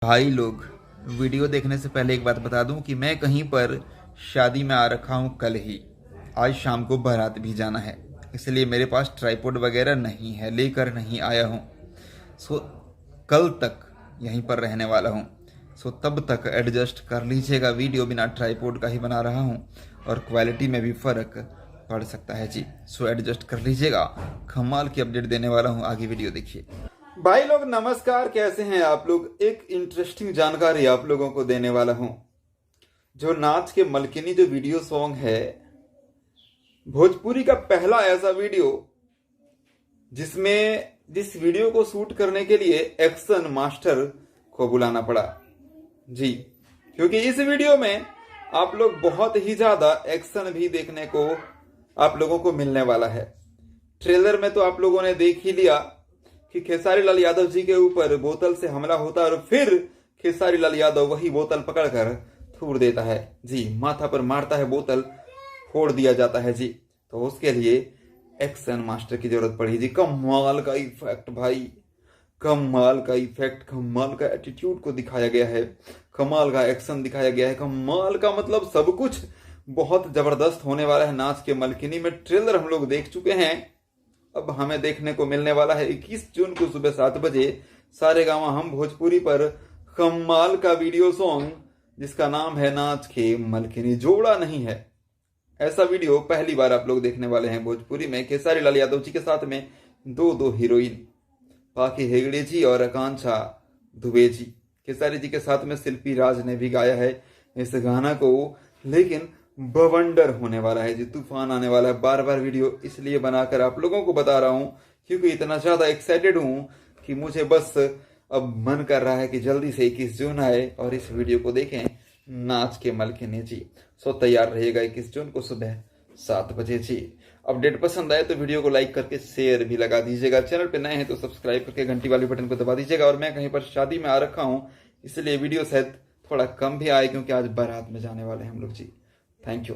भाई लोग, वीडियो देखने से पहले एक बात बता दूं कि मैं कहीं पर शादी में आ रखा हूं कल ही। आज शाम को बारात भी जाना है, इसलिए मेरे पास ट्राइपॉड वगैरह नहीं है, लेकर नहीं आया हूं। सो कल तक यहीं पर रहने वाला हूं। सो तब तक एडजस्ट कर लीजिएगा। वीडियो बिना ट्राइपॉड का ही बना रहा हूं और क्वालिटी में भी फ़र्क पड़ सकता है जी। सो एडजस्ट कर लीजिएगा। कमाल की अपडेट देने वाला हूं, आगे वीडियो देखिए। भाई लोग नमस्कार, कैसे हैं आप लोग। एक इंटरेस्टिंग जानकारी आप लोगों को देने वाला हूं। जो नाच के मलकिनी जो वीडियो सॉन्ग है, भोजपुरी का पहला ऐसा वीडियो जिस वीडियो को शूट करने के लिए एक्शन मास्टर को बुलाना पड़ा जी। क्योंकि इस वीडियो में आप लोग बहुत ही ज्यादा एक्शन भी देखने को आप लोगों को मिलने वाला है। ट्रेलर में तो आप लोगों ने देख ही लिया कि खेसारी लाल यादव जी के ऊपर बोतल से हमला होता है और फिर खेसारी लाल यादव वही बोतल पकड़कर थूर देता है जी, माथा पर मारता है, बोतल फोड़ दिया जाता है जी। तो उसके लिए एक्शन मास्टर की जरूरत पड़ी जी। कमाल का इफेक्ट भाई, कमाल का इफेक्ट, कमाल का एटीट्यूड को दिखाया गया है, कमाल का एक्शन दिखाया गया है, कमाल का मतलब सब कुछ बहुत जबरदस्त होने वाला है। नाच के मलकिनी में ट्रेलर हम लोग देख चुके हैं, अब हमें देखने को मिलने वाला है 21 जून को सुबह 7 बजे सारेगामा हम भोजपुरी पर कमाल का वीडियो सॉन्ग जिसका नाम है नाच के मलकिनी। जोड़ा नहीं है, ऐसा वीडियो पहली बार आप लोग देखने वाले हैं भोजपुरी में। खेसारी लाल यादव जी के साथ में दो हीरोइन, पाखी हेगड़े जी और आकांक्षा दुबे जी। खेसारी जी के साथ में शिल्पी राज ने भी गाया है इस गाना को, लेकिन बवंडर होने वाला है जी, तूफान आने वाला है। बार बार वीडियो इसलिए बनाकर आप लोगों को बता रहा हूं क्योंकि इतना ज्यादा एक्साइटेड हूं कि मुझे बस अब मन कर रहा है कि जल्दी से 21 जून आए और इस वीडियो को देखें, नाच के मलकिनी जी। सो तैयार रहिएगा 21 जून को सुबह 7 बजे जी। अपडेट पसंद आए तो वीडियो को लाइक करके शेयर भी लगा दीजिएगा। चैनल पे नए हैं तो सब्सक्राइब करके घंटी वाले बटन को दबा दीजिएगा। और मैं कहीं पर शादी में आ रखा हूं, इसलिए वीडियो शायद थोड़ा कम भी आए क्योंकि आज बारात में जाने वाले हैं हम लोग जी। Thank you.